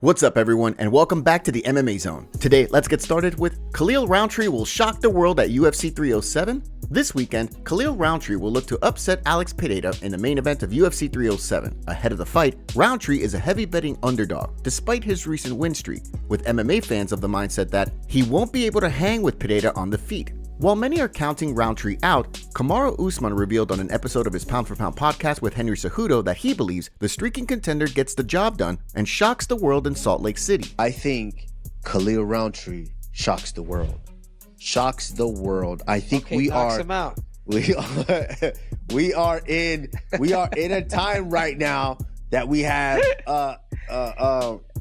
What's up everyone and welcome back to the MMA Zone. Today, let's get started with Khalil Rountree will shock the world at UFC 307. This weekend, Khalil Rountree will look to upset Alex Pereira in the main event of UFC 307. Ahead of the fight, Rountree is a heavy betting underdog despite his recent win streak, with MMA fans of the mindset that he won't be able to hang with Pereira on the feet. While many are counting Rountree out, Kamaru Usman revealed on an episode of his Pound for Pound podcast with Henry Cejudo that he believes the streaking contender gets the job done and shocks the world in Salt Lake City. I think Khalil Rountree shocks the world. Shocks the world. I think we are in a time right now that we have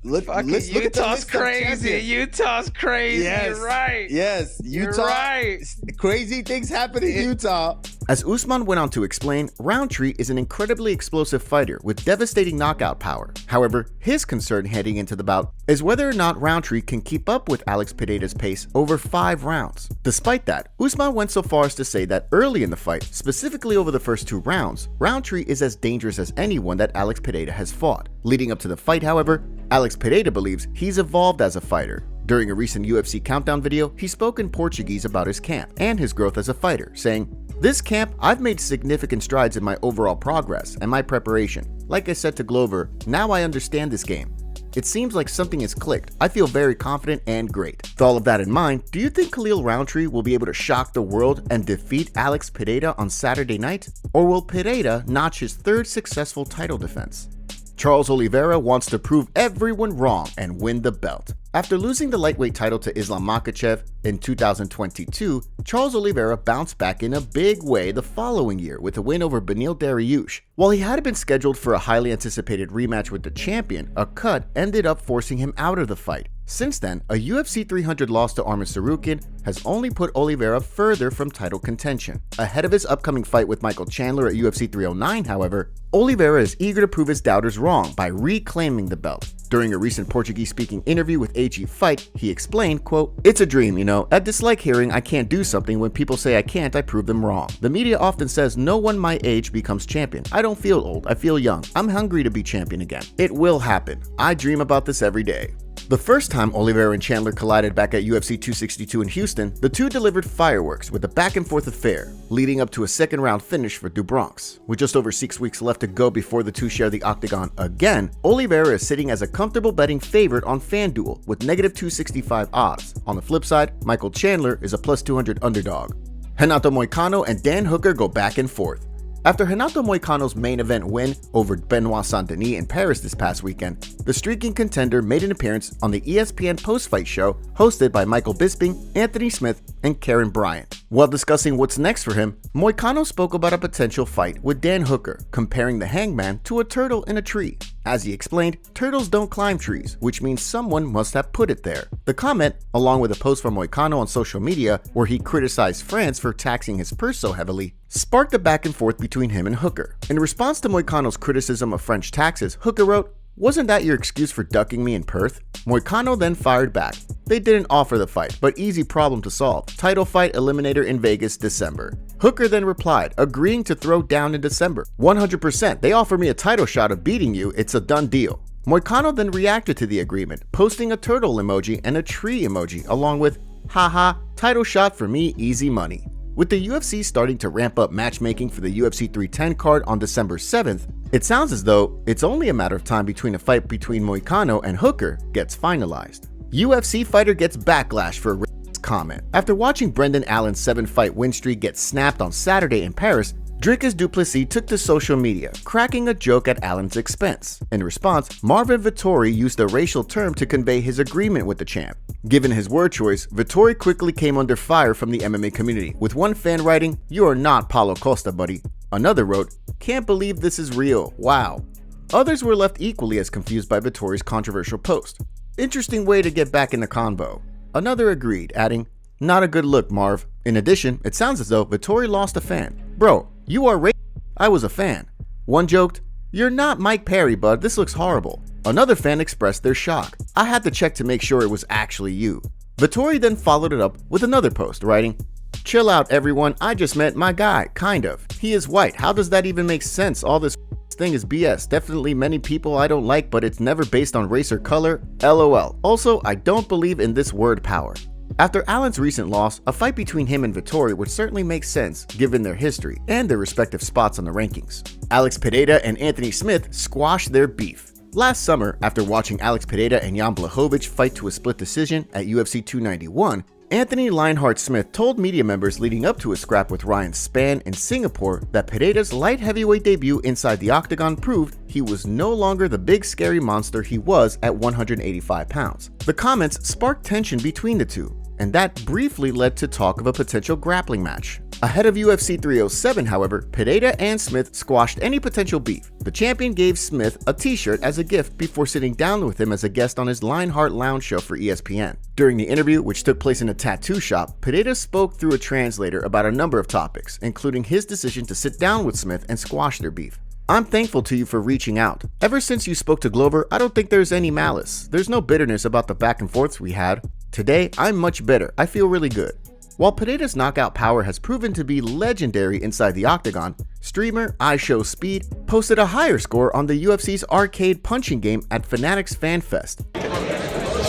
Utah's crazy. Utah's crazy. Yes, you're right. Yes, Utah. You're right. Crazy things happen in Utah. As Usman went on to explain, Rountree is an incredibly explosive fighter with devastating knockout power. However, his concern heading into the bout is whether or not Rountree can keep up with Alex Pereira's pace over 5 rounds. Despite that, Usman went so far as to say that early in the fight, specifically over the first 2 rounds, Rountree is as dangerous as anyone that Alex Pereira has fought. Leading up to the fight, however, Alex Pereira believes he's evolved as a fighter. During a recent UFC countdown video, he spoke in Portuguese about his camp and his growth as a fighter, saying, "This camp, I've made significant strides in my overall progress and my preparation. Like I said to Glover, now I understand this game. It seems like something has clicked. I feel very confident and great." With all of that in mind, do you think Khalil Rountree will be able to shock the world and defeat Alex Pereira on Saturday night? Or will Pereira notch his 3rd successful title defense? Charles Oliveira wants to prove everyone wrong and win the belt. After losing the lightweight title to Islam Makhachev in 2022, Charles Oliveira bounced back in a big way the following year with a win over Beneil Dariush. While he had been scheduled for a highly anticipated rematch with the champion, a cut ended up forcing him out of the fight. Since then, a UFC 300 loss to Arman Tsarukyan has only put Oliveira further from title contention. Ahead of his upcoming fight with Michael Chandler at UFC 309, however, Oliveira is eager to prove his doubters wrong by reclaiming the belt. During a recent Portuguese-speaking interview with AG Fight, he explained, quote, "It's a dream, you know. I dislike hearing I can't do something. When people say I can't, I prove them wrong. The media often says no one my age becomes champion. I don't feel old. I feel young. I'm hungry to be champion again. It will happen. I dream about this every day." The first time Oliveira and Chandler collided back at UFC 262 in Houston, the two delivered fireworks with a back-and-forth affair, leading up to a second-round finish for DuBronx. With just over 6 weeks left to go before the two share the octagon again, Oliveira is sitting as a comfortable betting favorite on FanDuel with -265 odds. On the flip side, Michael Chandler is a +200 underdog. Renato Moicano and Dan Hooker go back and forth. After Renato Moicano's main event win over Benoit Saint-Denis in Paris this past weekend, the streaking contender made an appearance on the ESPN post-fight show hosted by Michael Bisping, Anthony Smith, and Karen Bryant. While discussing what's next for him, Moicano spoke about a potential fight with Dan Hooker, comparing the hangman to a turtle in a tree. As he explained, turtles don't climb trees, which means someone must have put it there. The comment, along with a post from Moicano on social media where he criticized France for taxing his purse so heavily, sparked a back and forth between him and Hooker. In response to Moicano's criticism of French taxes, Hooker wrote, "Wasn't that your excuse for ducking me in Perth?" Moicano then fired back. "They didn't offer the fight, but easy problem to solve. Title fight eliminator in Vegas, December." Hooker then replied, agreeing to throw down in December. 100%, they offer me a title shot of beating you, it's a done deal. Moicano then reacted to the agreement, posting a turtle emoji and a tree emoji, along with, "Haha, title shot for me, easy money." With the UFC starting to ramp up matchmaking for the UFC 310 card on December 7th, it sounds as though it's only a matter of time between a fight between Moicano and Hooker gets finalized. UFC fighter gets backlash for comment. After watching Brendan Allen's 7-fight win streak get snapped on Saturday in Paris, Dricus du Plessis took to social media, cracking a joke at Allen's expense. In response, Marvin Vettori used a racial term to convey his agreement with the champ. Given his word choice, Vettori quickly came under fire from the MMA community, with one fan writing, "You are not Paulo Costa, buddy." Another wrote, "Can't believe this is real, wow." Others were left equally as confused by Vettori's controversial post. "Interesting way to get back in the convo." Another agreed, adding, "Not a good look, Marv." In addition, it sounds as though Vettori lost a fan. "Bro, you are racist. I was a fan." One joked, "You're not Mike Perry, bud. This looks horrible." Another fan expressed their shock. "I had to check to make sure it was actually you." Vettori then followed it up with another post, writing, "Chill out, everyone. I just met my guy, kind of. He is white. How does that even make sense? All this thing is BS. Definitely many people I don't like, but it's never based on race or color. LOL. Also, I don't believe in this word power. After Allen's recent loss, a fight between him and Vettori would certainly make sense given their history and their respective spots on the rankings. Alex Pereira and Anthony Smith squashed their beef. Last summer, after watching Alex Pereira and Jan Blachowicz fight to a split decision at UFC 291, Anthony Lionheart Smith told media members leading up to a scrap with Ryan Spann in Singapore that Pereira's light heavyweight debut inside the octagon proved he was no longer the big scary monster he was at 185 pounds. The comments sparked tension between the two, and that briefly led to talk of a potential grappling match. Ahead of UFC 307, however, Pereira and Smith squashed any potential beef. The champion gave Smith a t-shirt as a gift before sitting down with him as a guest on his Lionheart Lounge show for ESPN. During the interview, which took place in a tattoo shop, Pereira spoke through a translator about a number of topics, including his decision to sit down with Smith and squash their beef. "I'm thankful to you for reaching out. Ever since you spoke to Glover, I don't think there's any malice. There's no bitterness about the back and forths we had. Today, I'm much better. I feel really good." While Pereira's knockout power has proven to be legendary inside the octagon, streamer iShowSpeed posted a higher score on the UFC's arcade punching game at Fanatics Fan Fest.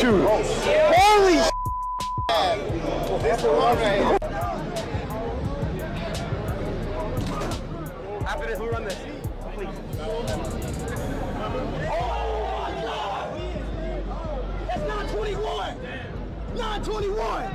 Shoot. Holy After this, we run this. Please. That's 921! 921!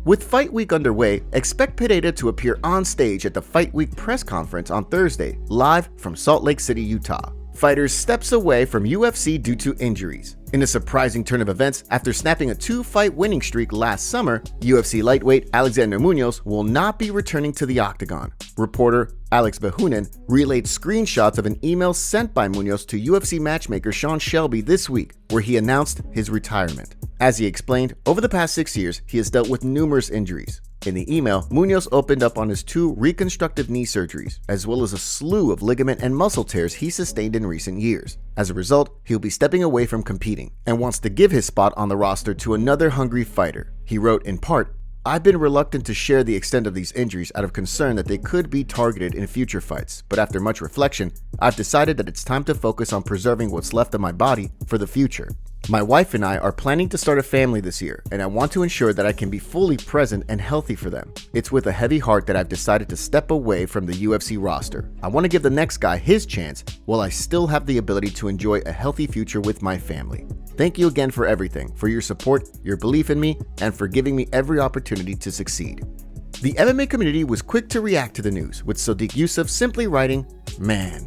With Fight Week underway, expect Pereira to appear on stage at the Fight Week press conference on Thursday, live from Salt Lake City, Utah. Fighters steps away from UFC due to injuries. In a surprising turn of events, after snapping a 2-fight winning streak last summer, UFC lightweight Alexander Munoz will not be returning to the octagon. Reporter Alex Behunin relayed screenshots of an email sent by Munoz to UFC matchmaker Sean Shelby this week, where he announced his retirement. As he explained, over the past 6 years, he has dealt with numerous injuries. In the email, Munoz opened up on his 2 reconstructive knee surgeries, as well as a slew of ligament and muscle tears he sustained in recent years. As a result, he'll be stepping away from competing and wants to give his spot on the roster to another hungry fighter. He wrote in part, "I've been reluctant to share the extent of these injuries out of concern that they could be targeted in future fights, but after much reflection, I've decided that it's time to focus on preserving what's left of my body for the future. My wife and I are planning to start a family this year, and I want to ensure that I can be fully present and healthy for them. It's with a heavy heart that I've decided to step away from the UFC roster. I want to give the next guy his chance while I still have the ability to enjoy a healthy future with my family. Thank you again for everything, for your support, your belief in me, and for giving me every opportunity to succeed." The MMA community was quick to react to the news, with Sodiq Yusuff simply writing, "Man."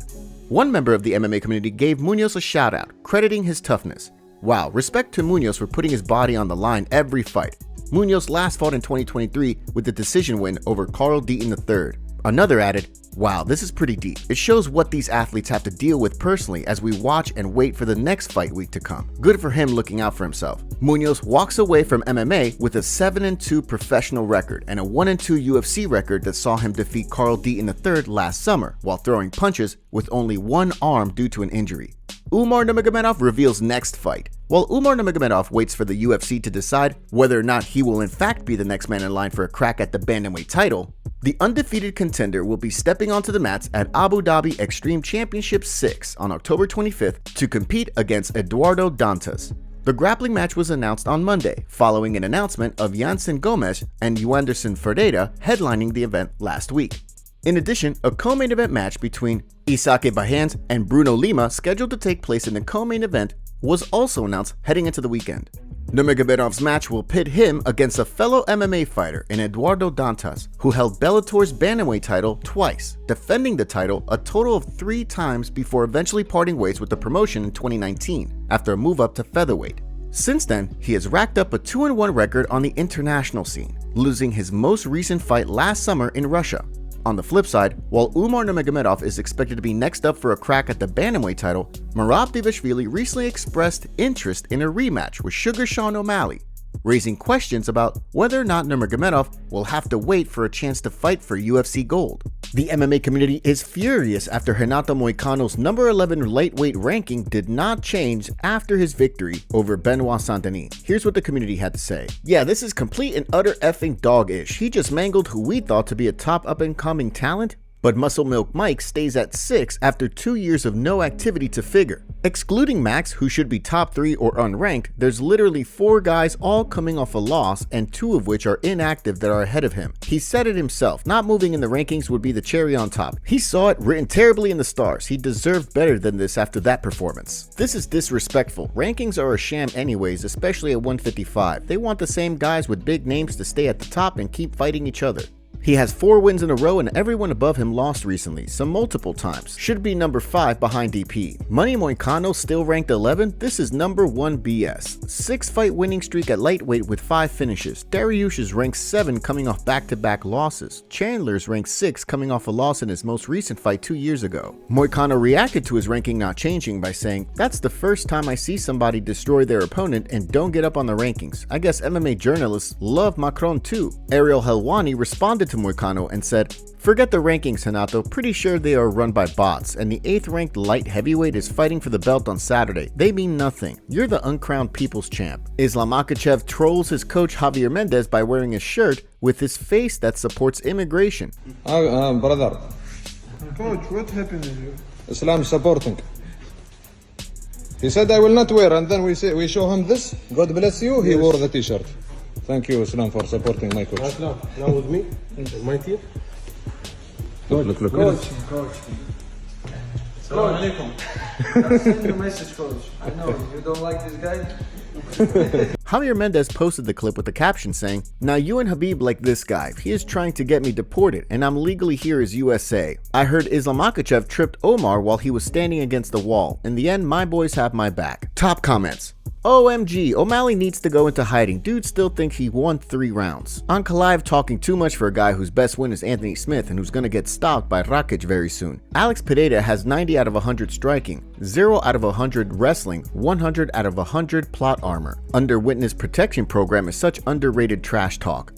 One member of the MMA community gave Munoz a shout out, crediting his toughness. Wow, respect to Munoz for putting his body on the line every fight. Munoz last fought in 2023 with a decision win over Carl Deaton III. Another added, "Wow, this is pretty deep. It shows what these athletes have to deal with personally as we watch and wait for the next fight week to come. Good for him looking out for himself." Munoz walks away from MMA with a 7-2 professional record and a 1-2 UFC record that saw him defeat Carl Deaton III last summer while throwing punches with only one arm due to an injury. Umar Nurmagomedov reveals next fight. While Umar Nurmagomedov waits for the UFC to decide whether or not he will in fact be the next man in line for a crack at the bantamweight title, the undefeated contender will be stepping onto the mats at Abu Dhabi Extreme Championship 6 on October 25th to compete against Eduardo Dantas. The grappling match was announced on Monday, following an announcement of Yanson Gomes and Yuanderson Ferreira headlining the event last week. In addition, a co-main event match between Isake Bahans and Bruno Lima, scheduled to take place in the co-main event, was also announced heading into the weekend. Nurmagomedov's match will pit him against a fellow MMA fighter in Eduardo Dantas, who held Bellator's bantamweight title twice, defending the title a total of 3 times before eventually parting ways with the promotion in 2019 after a move up to featherweight. Since then, he has racked up a 2-1 record on the international scene, losing his most recent fight last summer in Russia. On the flip side, while Umar Nurmagomedov is expected to be next up for a crack at the bantamweight title, Merab Dvalishvili recently expressed interest in a rematch with Sugar Sean O'Malley, raising questions about whether or not Nurmagomedov will have to wait for a chance to fight for UFC gold. The MMA community is furious after Renato Moicano's number 11 lightweight ranking did not change after his victory over Benoit Saint-Denis. Here's what the community had to say. "Yeah, this is complete and utter effing dog-ish. He just mangled who we thought to be a top up-and-coming talent. but Muscle Milk Mike stays at 6 after 2 years of no activity to figure. Excluding Max, who should be top 3 or unranked, there's literally 4 guys all coming off a loss and 2 of which are inactive that are ahead of him. He said it himself, not moving in the rankings would be the cherry on top. He saw it written terribly in the stars. He deserved better than this after that performance. This is disrespectful. Rankings are a sham anyways, especially at 155. They want the same guys with big names to stay at the top and keep fighting each other. He has 4 wins in a row and everyone above him lost recently, some multiple times. Should be number 5 behind DP. Money Moicano still ranked 11? This is number 1 BS. 6 fight winning streak at lightweight with 5 finishes. Dariush is ranked 7 coming off back-to-back losses. Chandler's ranked 6 coming off a loss in his most recent fight 2 years ago. Moicano reacted to his ranking not changing by saying, "That's the first time I see somebody destroy their opponent and don't get up on the rankings. I guess MMA journalists love Macron too." Ariel Helwani responded to Moicano and said, "Forget the rankings, Renato. Pretty sure they are run by bots, and the 8th ranked light heavyweight is fighting for the belt on Saturday. They mean nothing. You're the uncrowned people's champ." Islam Makhachev trolls his coach Javier Mendez by wearing a shirt with his face that supports immigration. Brother. Coach, what happened to you? Islam supporting. He said I will not wear, and then we show him this. God bless you. He wore the t-shirt. Thank you, Islam, for supporting my coach. Now with me, with my team. Look. Coach. Assalamu alaikum. I'll send you a message, coach. I know you don't like this guy. Javier Mendez posted the clip with the caption saying, "Now you and Habib like this guy. He is trying to get me deported and I'm legally here as USA. I heard Islam Makhachev tripped Umar while he was standing against the wall. In the end, my boys have my back." Top comments. OMG, O'Malley needs to go into hiding. Dude still thinks he won 3 rounds. Ankalaev talking too much for a guy whose best win is Anthony Smith and who's gonna get stopped by Rakic very soon. Alex Pereira has 90 out of 100 striking, 0 out of 100 wrestling, 100 out of 100 plot armor. Under witness protection program is such underrated trash talk.